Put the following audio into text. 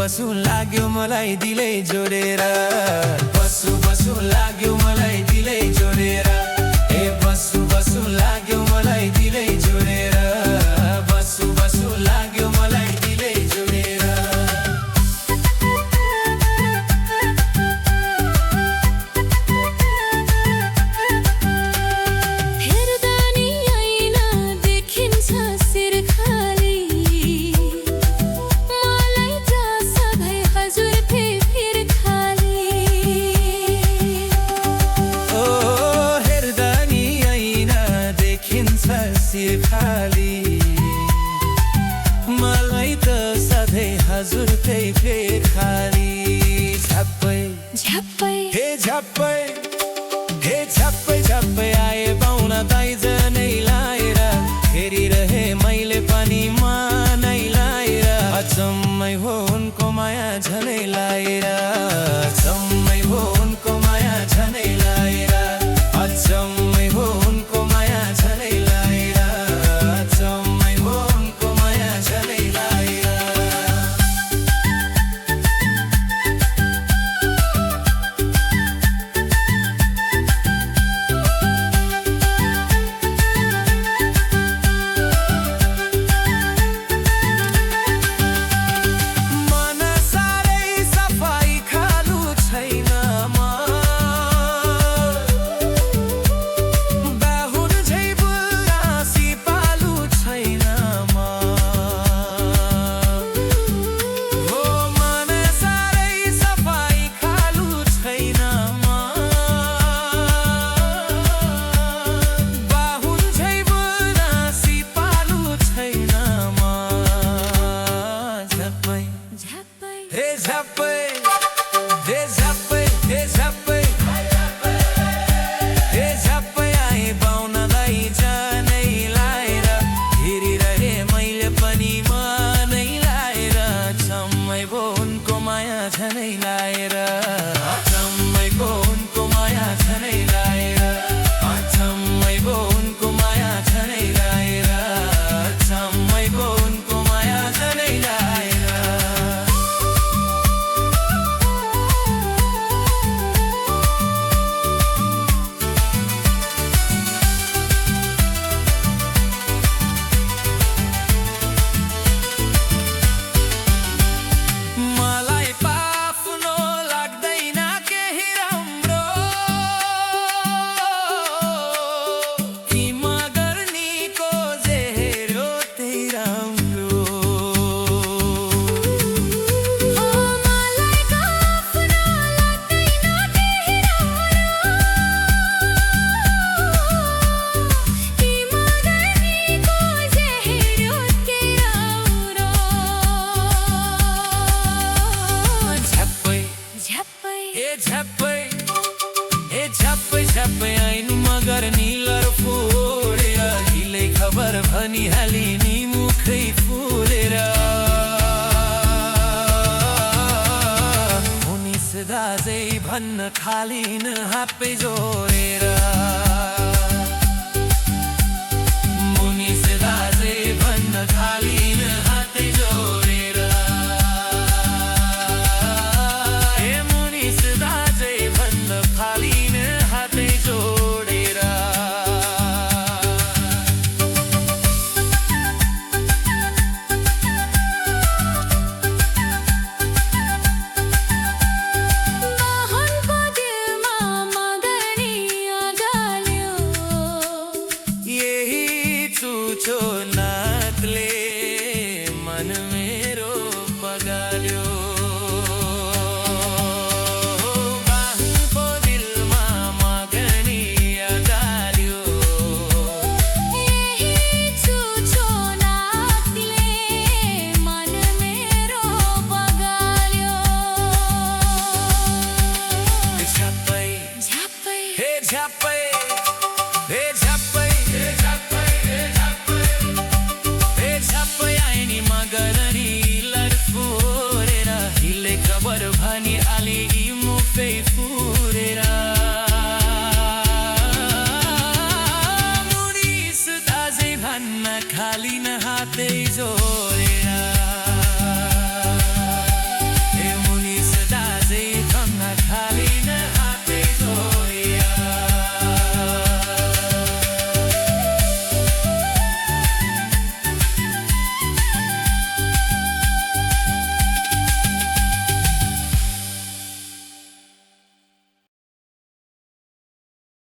बसु लाग्यो मलाई दिलै जोडेर बसु बसु लाग्यो मलाई दिलै जोडेर ए बसु बसु लाग्यो मलाई दिलै जोडेर बसु बसु लाग्यो मलाई दिलै जोडेर सिर खाली मलाई त सधैँ हजुरकै फेर खाली झप्पै झप्पै हे झप्पै हे झप्पै झप्पै आए पाहुना दाइजनै लाएर हेरिरहे मैले पनि मानै लाएर अचम्मै हो उनको माया झनै लाएर अचम्मै हो उनको माया झनै लाएर अचम्मै हो उनको माया झनै झप्पै आइनु मगर निलर फोरेर हिलै खबर भनिहाली नि मुखै फुलेर मुनिस दाजै भन्न थालिन् हातै जोडेर मुनिस दाजै भन्न थालिन् हातै जोडेर ए मुनिस दाजै भन्न थालिन् हातै जोडेर चुचो नाकले मन मेरो बगाल्यो बाहुको दिलमा मगनी अगाल्यो यही चुचो नाकले मन मेरो बगाल्यो झप्पै झप्पै हे झप्पै हे झप्पै आइनी मगरनी लडफोरेर हिले खबर भनी आली मुखै फुरेर मुनिस दाजै भन्न खालिन हातै जोडेर